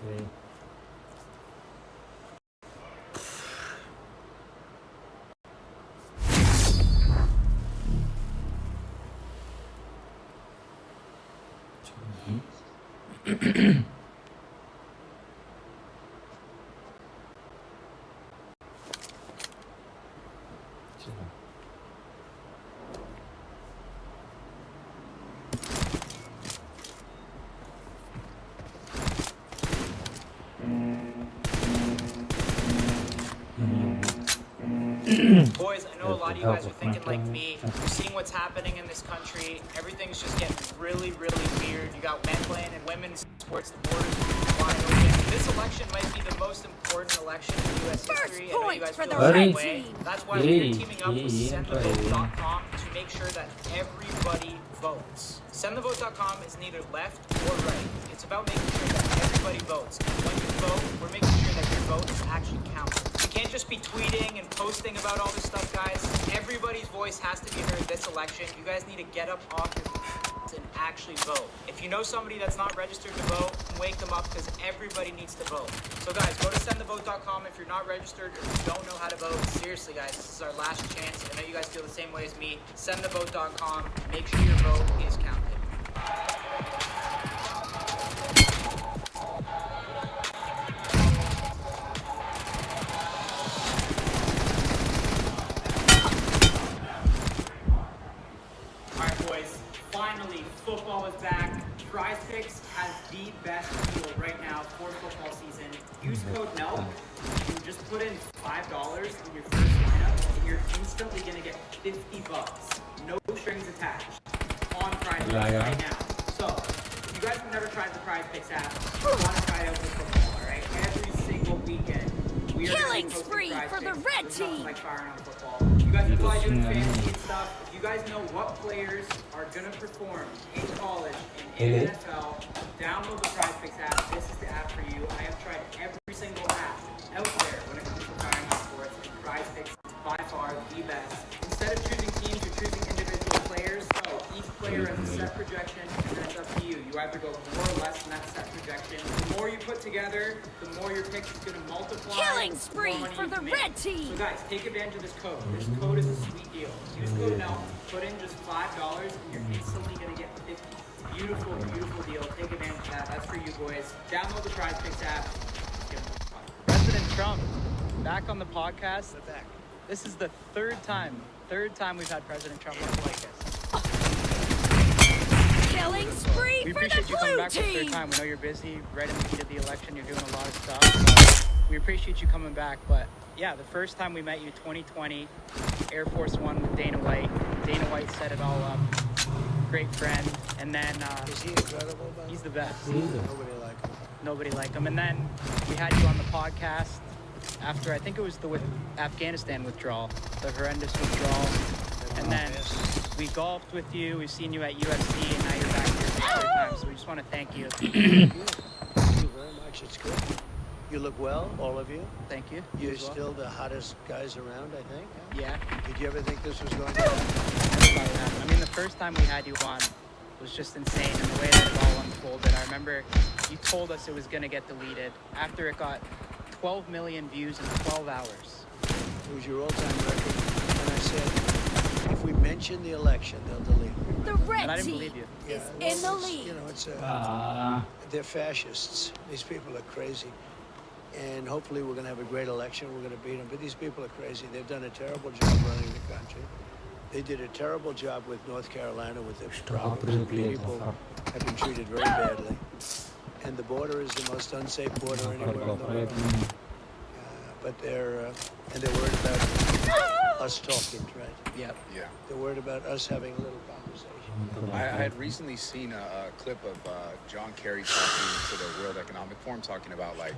Okay. Boys, I know a lot of you guys are thinking like me. You're seeing what's happening in this country. Everything's just getting really, really weird. You got men playing in women's sports. The borders are wide open. This election might be the most important election in U.S. history. I know you guys feel the same way. That's why we're teaming up with SendTheVote.com to make sure that everybody votes. SendTheVote.com is neither left or right. It's about making sure that everybody votes. And when you vote, we're making sure that your vote is actually counted. You can't just be tweeting and posting about all this stuff, guys. Everybody's voice has to be heard this election. You guys need to get up off your and actually vote. If you know somebody that's not registered to vote, wake them up because everybody needs to vote. So guys, go to SendTheVote.com if you're not registered or you don't know how to vote. Seriously guys, this is our last chance. I know you guys feel the same way as me. SendTheVote.com. Make sure your vote is counted. Finally, football is back. PrizePicks has the best deal right now for football season. Use code NELK and just put in $5 in your first lineup and you're instantly going to get $50. No strings attached on PrizePicks right now. So, if you guys have never tried the PrizePicks app, you want to try it out with football, alright? Every single weekend, we are killing spree for the red team. Like firing on football. You guys are probably doing fantasy and stuff. If you guys know what players are going to perform in college and in NFL, download the PrizePicks app. This is the app for you. I have tried every single app out there when it comes to firing on sports, and PrizePicks is by far the best. Instead of choosing teams, you're choosing individual players. So each player has a set projection, and that's up to you. You either go more or less than that set projection. The more you put together, the more your pick is going to multiply. Killing spree for the red team. So guys, take advantage of this code. This code is a sweet deal. Use code NELK, put in just $5, and you're instantly going to get 50. Beautiful, beautiful deal. Take advantage of that. That's for you boys. Download the PrizePicks app. President Trump, back on the podcast. We're back. This is the third time we've had President Trump on like this. Killing spree We for the appreciate you coming blue back for the third team. time. We know you're busy, right in the heat of the election. You're doing a lot of stuff. We appreciate you coming back. But yeah, the first time we met you, 2020, Air Force One with Dana White. Dana White set it all up. Great friend. And then is he incredible? he's the best. Nobody like him. Nobody liked him. And then we had you on the podcast after, I think it was the Afghanistan withdrawal, the horrendous withdrawal. And then we golfed with you. We've seen you at UFC, and now you're back here for the third time. So we just want to thank you. Thank you very much. It's good. You look well, all of you. Thank you. You're still the hottest guys around, I think. Yeah. Did you ever think this was going to happen? I mean, the first time we had you on was just insane, and the way that it all unfolded. I remember you told us it was going to get deleted after it got 12 million views in 12 hours. It was your all-time record. And I said, if we mention the election, they'll delete it. The And I red didn't team believe you. is well, in the it's, lead. you know, it's they're fascists. These people are crazy. And hopefully we're going to have a great election. We're going to beat them. But these people are crazy. They've done a terrible job running the country. They did a terrible job with North Carolina with their problems. People have been treated very badly. And the border is the most unsafe border anywhere in the world. But they're worried about us talking, right? Yep. Yeah. They're worried about us having a little conversation. I had recently seen a clip of John Kerry talking to the World Economic Forum, talking about like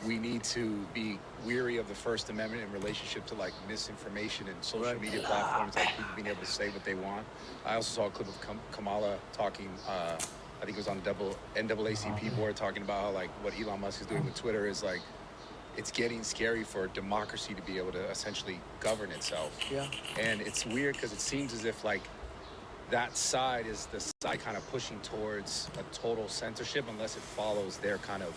we need to be weary of the First Amendment in relationship to like misinformation and social media platforms, like people being able to say what they want. I also saw a clip of Kamala talking. I think it was on the NAACP board, talking about how like what Elon Musk is doing with Twitter is like it's getting scary for democracy to be able to essentially govern itself. Yeah. And it's weird because it seems as if like that side is the side kind of pushing towards a total censorship unless it follows their kind of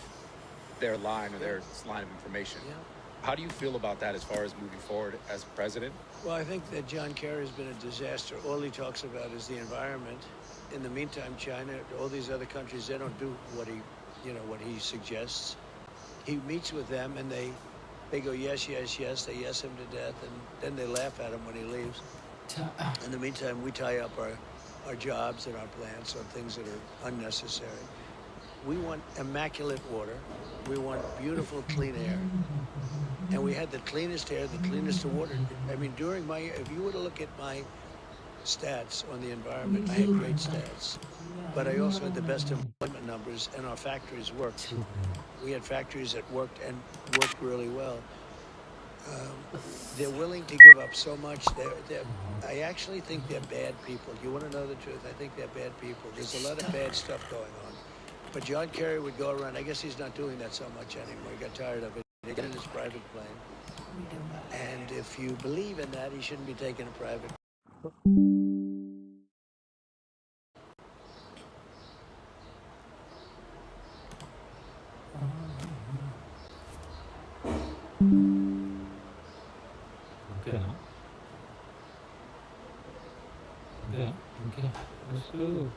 their line or their line of information. Yeah. How do you feel about that as far as moving forward as president? Well, I think that John Kerry has been a disaster. All he talks about is the environment. In the meantime, China, all these other countries, they don't do what he suggests. He meets with them and they go, yes, yes, yes. They yes him to death, and then they laugh at him when he leaves. In the meantime, we tie up our jobs and our plants on things that are unnecessary. We want immaculate water. We want beautiful, clean air. And we had the cleanest air, the cleanest water. I mean, if you were to look at my stats on the environment, I had great stats. But I also had the best employment numbers, and our factories worked. We had factories that worked really well. They're willing to give up so much. I actually think they're bad people. You want to know the truth? I think they're bad people. There's a lot of bad stuff going on. But John Kerry would go around. I guess he's not doing that so much anymore. He got tired of it. He got in his private plane. And if you believe in that, he shouldn't be taking a private. Okay. Let's go.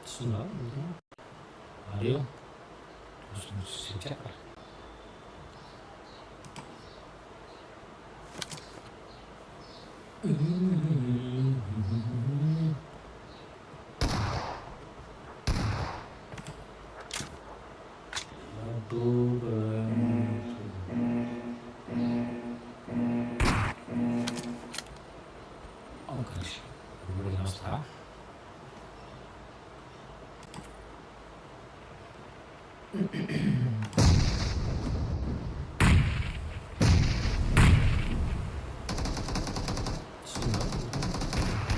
Sudah, ayo, terus sejak. Oh gosh, everybody else laugh.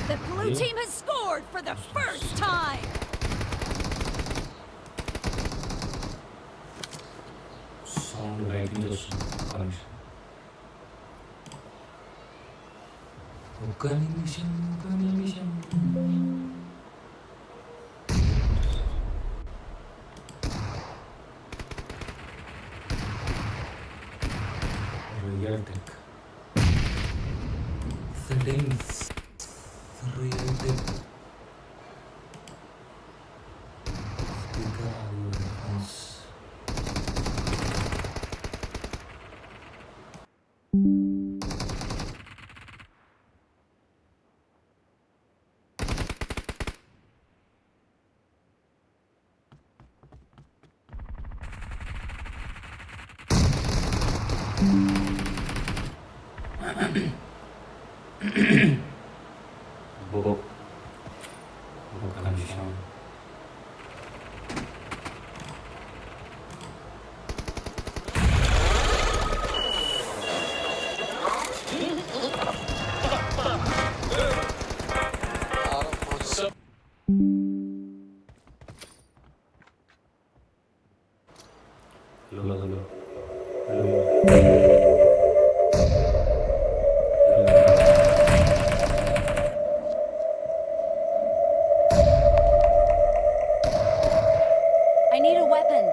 The blue team has scored for the first time. Sound like this. Bukan illusion. Realistic. Things. Realistic. Speaker audio. Bukan sound. Hello. I need a weapon.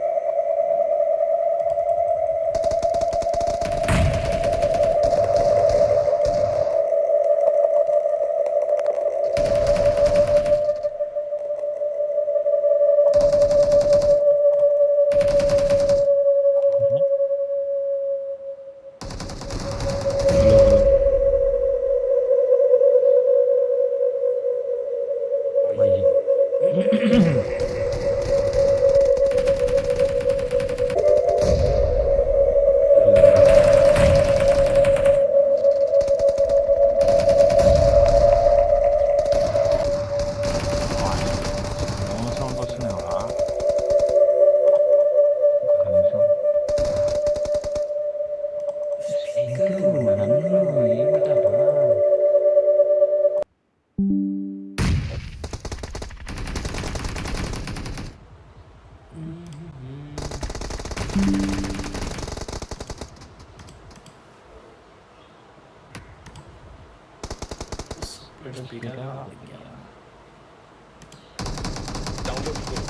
Download करो।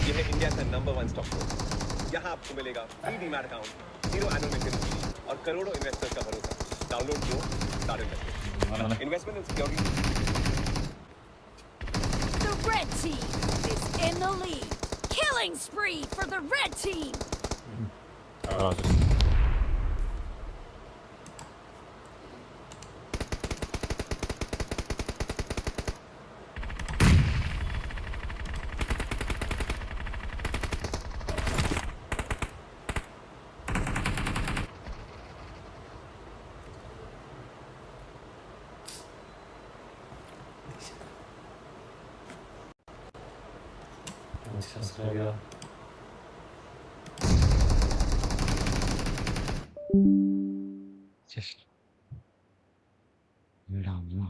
ये है India का number 1 stock broker. यहाँ आपको मिलेगा free demat account, 0 annual maintenance fee और करोड़ों investors का भरोसा। डाउनलोड करो, start investment. Investment in security. The red team is in the lead. Killing spree for the red team. Australia. Just Rama.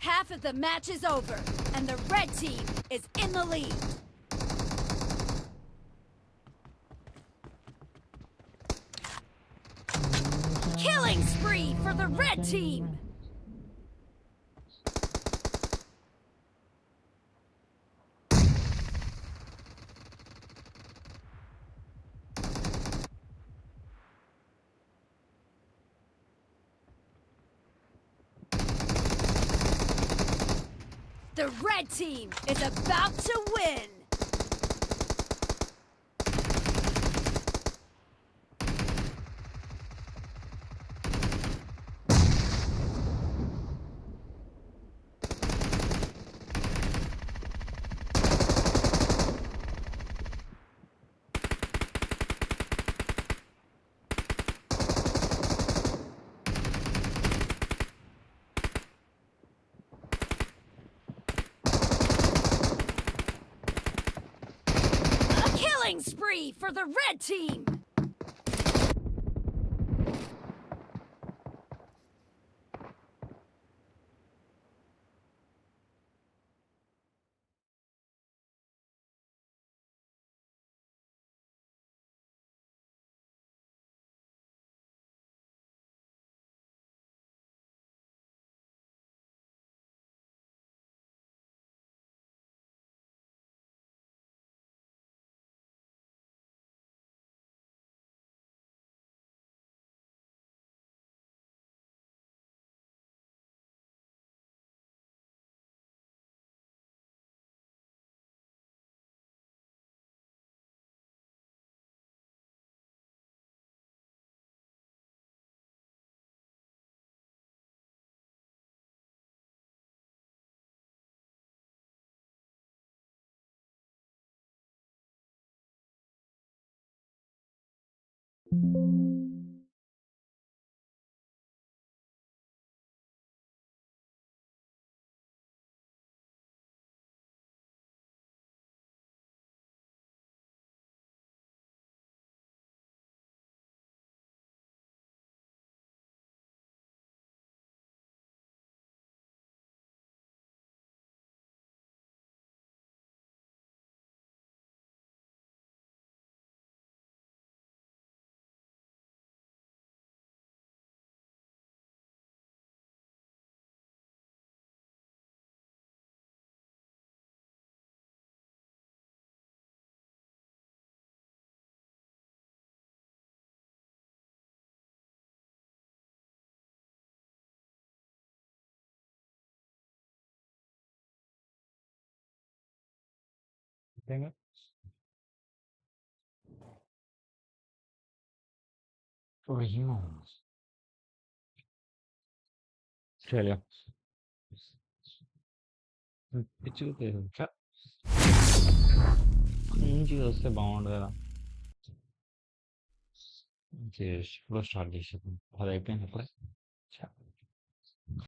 Half of the match is over, and the red team is in the lead. Killing spree for the red team. The red team is about to win! Killing spree for the red team! Venga. Corrimos. Australia. పిచ్చుకు మంచిగా వస్తే బాగుండు కదా. చేసి ఇప్పుడు start చేసేద్దాం. అది అయిపోయింది అప్పుడే.